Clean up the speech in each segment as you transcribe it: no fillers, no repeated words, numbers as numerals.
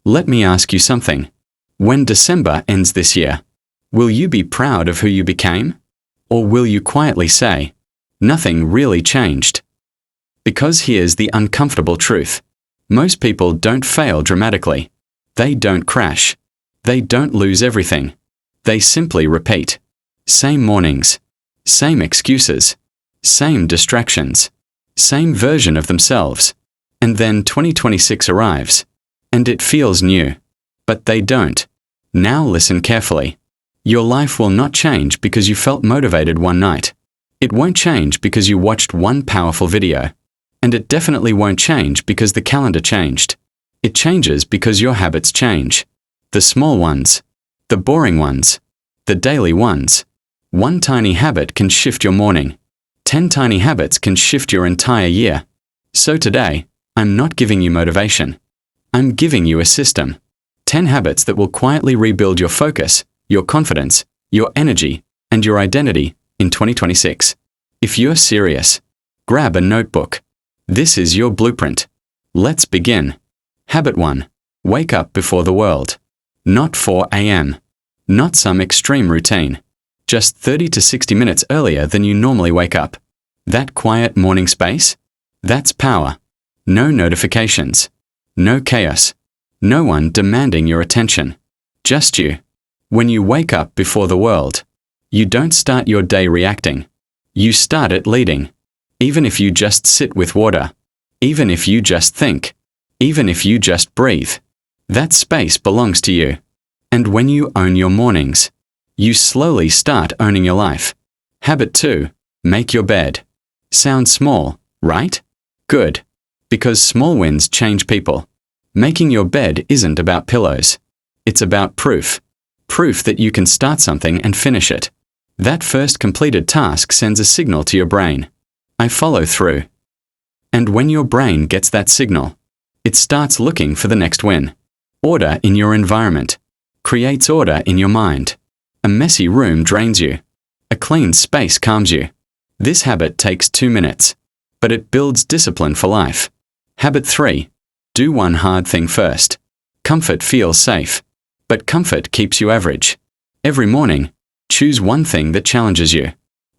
Let me ask you something. When December ends this year, will you be proud of who you became? Or will you quietly say, nothing really changed? Because here's the uncomfortable truth. Most people don't fail dramatically. They don't crash. They don't lose everything. They simply repeat. Same mornings. Same excuses. Same distractions. Same version of themselves. And then 2026 arrives. And it feels new. But they don't. Now listen carefully. Your life will not change because you felt motivated one night. It won't change because you watched one powerful video. And it definitely won't change because the calendar changed. It changes because your habits change. The small ones. The boring ones. The daily ones. One tiny habit can shift your morning. 10 tiny habits can shift your entire year. So today, I'm not giving you motivation. I'm giving you a system. 10 habits that will quietly rebuild your focus, your confidence, your energy, and your identity in 2026. If you're serious, grab a notebook. This is your blueprint. Let's begin. Habit 1. Wake up before the world. Not 4 a.m. Not some extreme routine. Just 30 to 60 minutes earlier than you normally wake up. That quiet morning space? That's power. No notifications. No chaos. No one demanding your attention. Just you. When you wake up before the world, you don't start your day reacting. You start it leading. Even if you just sit with water. Even if you just think. Even if you just breathe. That space belongs to you. And when you own your mornings, you slowly start owning your life. Habit 2. Make your bed. Sounds small, right? Good. Because small wins change people. Making your bed isn't about pillows. It's about proof. Proof that you can start something and finish it. That first completed task sends a signal to your brain. I follow through. And when your brain gets that signal, it starts looking for the next win. Order in your environment creates order in your mind. A messy room drains you. A clean space calms you. This habit takes 2 minutes, but it builds discipline for life. Habit 3. Do one hard thing first. Comfort feels safe, but comfort keeps you average. Every morning, choose one thing that challenges you.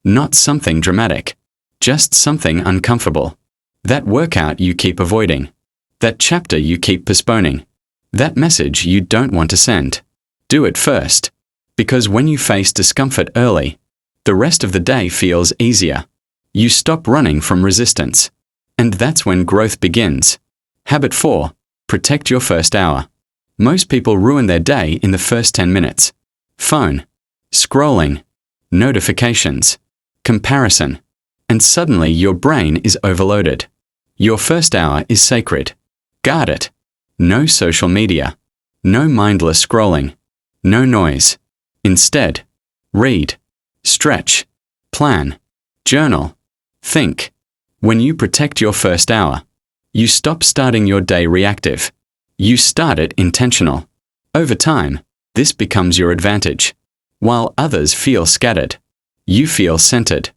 Not something dramatic, just something uncomfortable. That workout you keep avoiding. That chapter you keep postponing. That message you don't want to send. Do it first. Because when you face discomfort early, the rest of the day feels easier. You stop running from resistance. And that's when growth begins. Habit 4. Protect your first hour. Most people ruin their day in the first 10 minutes. Phone. Scrolling. Notifications. Comparison. And suddenly your brain is overloaded. Your first hour is sacred. Guard it. No social media. No mindless scrolling. No noise. Instead, read. Stretch. Plan. Journal. Think. When you protect your first hour, you stop starting your day reactive. You start it intentional. Over time, this becomes your advantage. While others feel scattered, you feel centered.